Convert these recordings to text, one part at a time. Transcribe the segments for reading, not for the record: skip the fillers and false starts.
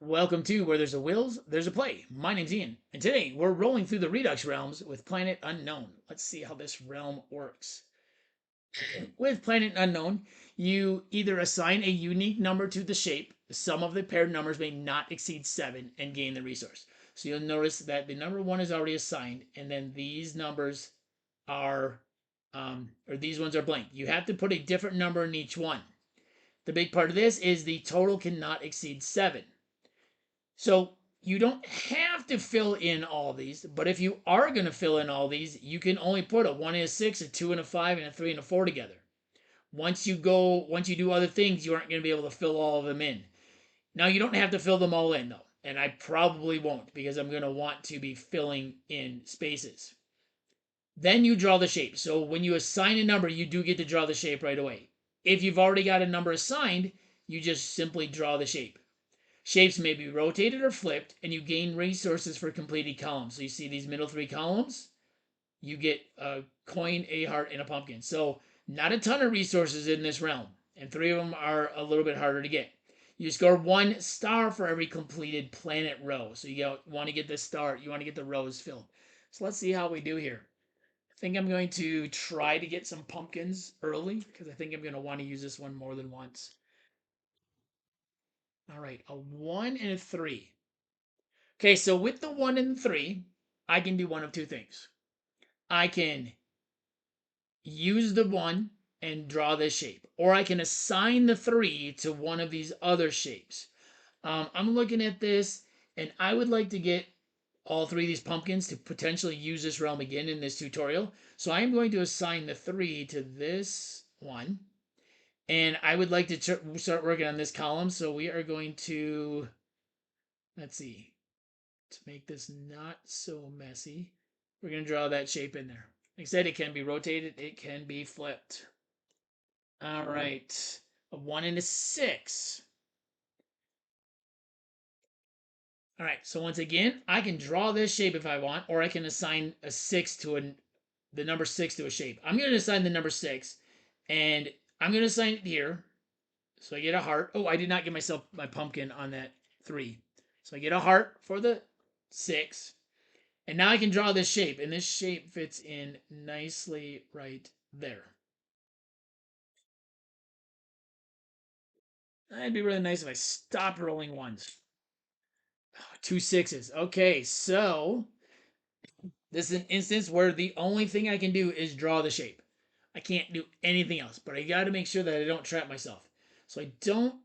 Welcome to Where There's a Wills, There's a Play. My name's Ian, and today we're rolling through the Redux realms with Planet Unknown. Let's see how this realm works. With Planet Unknown, you either assign a unique number to the shape, some of the paired numbers may not exceed 7, and gain the resource. So you'll notice that the number 1 is already assigned, and then these numbers are, or these ones are blank. You have to put a different number in each one. The big part of this is the total cannot exceed 7. So you don't have to fill in all these, but if you are going to fill in all these, you can only put a 1 and a 6, a 2 and a 5, and a 3 and a 4 together. Once you do other things, you aren't going to be able to fill all of them in. Now you don't have to fill them all in though, and I probably won't because I'm going to want to be filling in spaces. Then you draw the shape. So when you assign a number, you do get to draw the shape right away. If you've already got a number assigned, you just simply draw the shape. Shapes may be rotated or flipped, and you gain resources for completed columns. So you see these middle 3 columns, you get a coin, a heart, and a pumpkin. So not a ton of resources in this realm, and 3 of them are a little bit harder to get. You score 1 star for every completed planet row. So you want to get the star, you want to get the rows filled. So let's see how we do here. I think I'm going to try to get some pumpkins early because I think I'm going to want to use this one more than once. All right, a 1 and a 3. Okay, so with the 1 and 3, I can do one of two things. I can use the 1 and draw this shape, or I can assign the 3 to one of these other shapes. I'm looking at this, and I would like to get all 3 of these pumpkins to potentially use this realm again in this tutorial. So I'm going to assign the 3 to this one, and I would like to start working on this column. So we are going to, let's see, to make this not so messy, we're going to draw that shape in there. Like I said, it can be rotated, it can be flipped. All right, a 1 and a 6. All right, so once again, I can draw this shape if I want, or I can assign a 6 to the number 6 to a shape. I'm going to assign the number 6, and I'm going to assign it here. So I get a heart. Oh, I did not get myself my pumpkin on that 3. So I get a heart for the 6. And now I can draw this shape, and this shape fits in nicely right there. That'd be really nice if I stopped rolling ones. 2 sixes. Okay, so this is an instance where the only thing I can do is draw the shape. I can't do anything else, but I got to make sure that I don't trap myself. So I don't,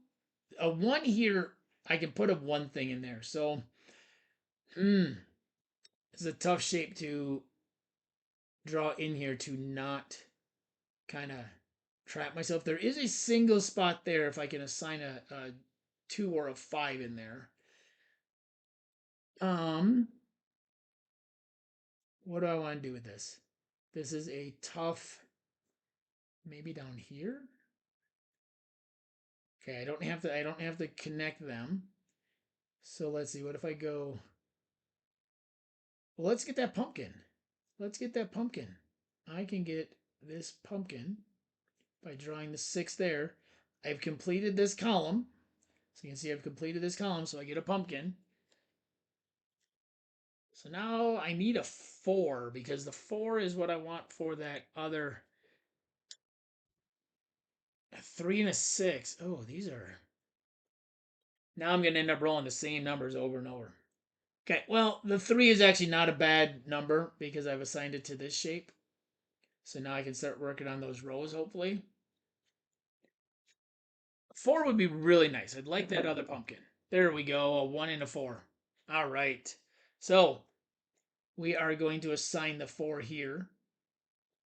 a 1 here, I can put a 1 thing in there. So, this is a tough shape to draw in here to not kind of trap myself. There is a single spot there if I can assign a 2 or a 5 in there. What do I want to do with this? This is a tough, maybe down here. Okay, I don't have to connect them. So let's see, what if I go, well, let's get that pumpkin. Let's get that pumpkin. I can get this pumpkin by drawing the 6 there. I've completed this column. So you can see I've completed this column, so I get a pumpkin. So now I need a 4 because the 4 is what I want for that other, a 3 and a 6. Oh, these are, now I'm going to end up rolling the same numbers over and over. Okay, well, the 3 is actually not a bad number because I've assigned it to this shape. So now I can start working on those rows, hopefully. 4 would be really nice. I'd like that other pumpkin. There we go, a 1 and a 4. All right. So we are going to assign the 4 here,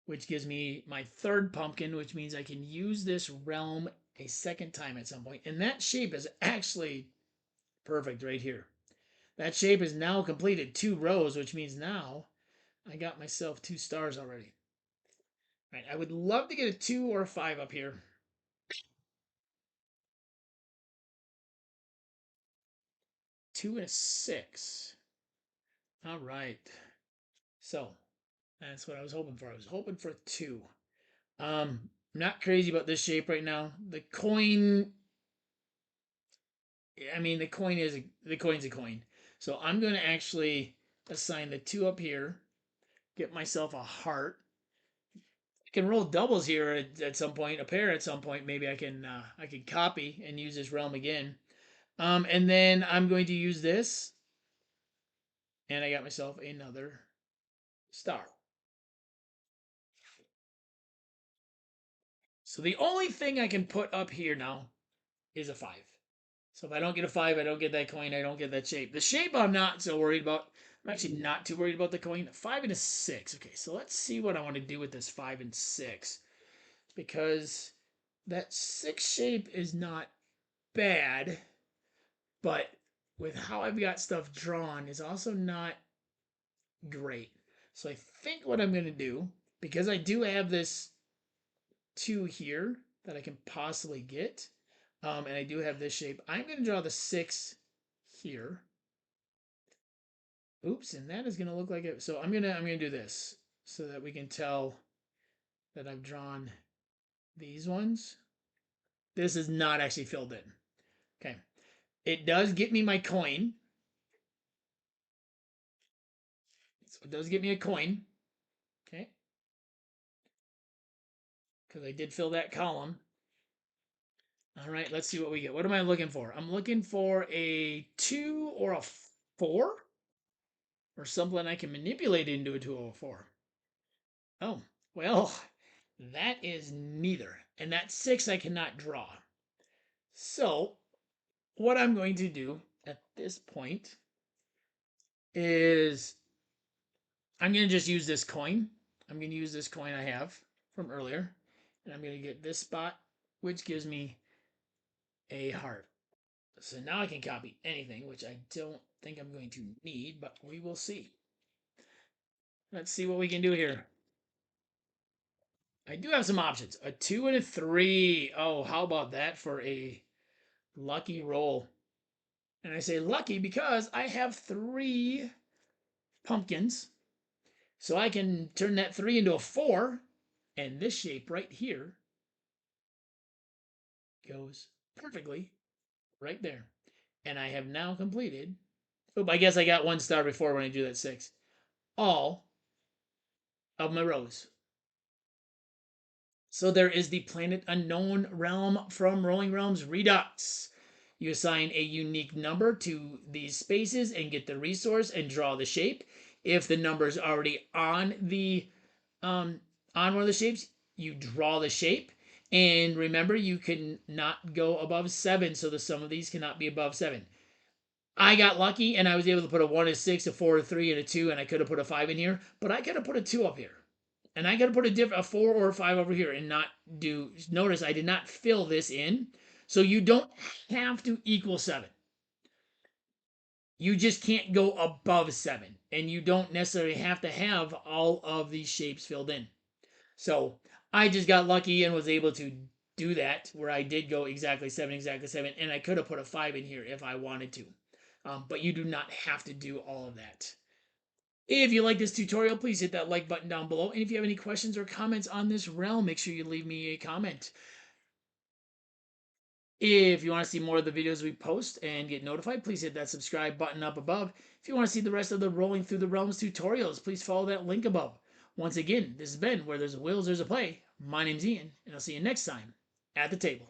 which gives me my 3rd pumpkin, which means I can use this realm a second time at some point. And that shape is actually perfect right here. That shape is now completed 2 rows, which means now I got myself 2 stars already. All right, I would love to get a 2 or a 5 up here. 2 and a 6. All right. So that's what I was hoping for. I was hoping for a 2. I'm not crazy about this shape right now. The coin, I mean, the coin's a coin. So I'm going to actually assign the 2 up here, get myself a heart. I can roll doubles here at some point, a pair at some point. Maybe I can copy and use this realm again. And then I'm going to use this, and I got myself another star. So the only thing I can put up here now is a 5. So if I don't get a 5, I don't get that coin, I don't get that shape. The shape I'm not so worried about. I'm actually not too worried about the coin. 5 and a 6. Okay, so let's see what I want to do with this 5 and 6. Because that 6 shape is not bad, but with how I've got stuff drawn is also not great. So I think what I'm going to do, because I do have this 2 here that I can possibly get, and I do have this shape, I'm going to draw the 6 here. Oops, and that is going to look like it. So I'm gonna do this so that we can tell that I've drawn these ones. This is not actually filled in. Okay. It does get me my coin. So it does get me a coin. Okay. Because I did fill that column. All right, let's see what we get. What am I looking for? I'm looking for a 2 or a 4 or something I can manipulate into a 2 or a 4. Oh, well, that is neither. And that 6 I cannot draw. So, what I'm going to do at this point is I'm going to just use this coin. I'm going to use this coin I have from earlier. And I'm going to get this spot, which gives me a heart. So now I can copy anything, which I don't think I'm going to need, but we will see. Let's see what we can do here. I do have some options. A 2 and a 3. Oh, how about that for a lucky roll? And I say lucky because I have 3 pumpkins. So I can turn that 3 into a 4. And this shape right here goes perfectly right there. And I have now completed. Oh, I guess I got 1 star before when I do that 6. All of my rows. So there is the Planet Unknown realm from Rolling Realms Redux. You assign a unique number to these spaces and get the resource and draw the shape. If the number is already um, on one of the shapes, you draw the shape. And remember, you can not go above 7, so the sum of these cannot be above 7. I got lucky and I was able to put a 1, a 6, a 4, a 3, and a 2, and I could have put a 5 in here, but I could have put a 2 up here. And I got to put a 4 or a 5 over here and not do. Notice I did not fill this in. So you don't have to equal 7. You just can't go above 7. And you don't necessarily have to have all of these shapes filled in. So I just got lucky and was able to do that where I did go exactly 7, exactly 7. And I could have put a 5 in here if I wanted to. But you do not have to do all of that. If you like this tutorial, please hit that like button down below. And if you have any questions or comments on this realm, make sure you leave me a comment. If you want to see more of the videos we post and get notified, please hit that subscribe button up above. If you want to see the rest of the Rolling Through the Realms tutorials, please follow that link above. Once again, this has been Where There's a Wills, There's a Play. My name's Ian, and I'll see you next time at the table.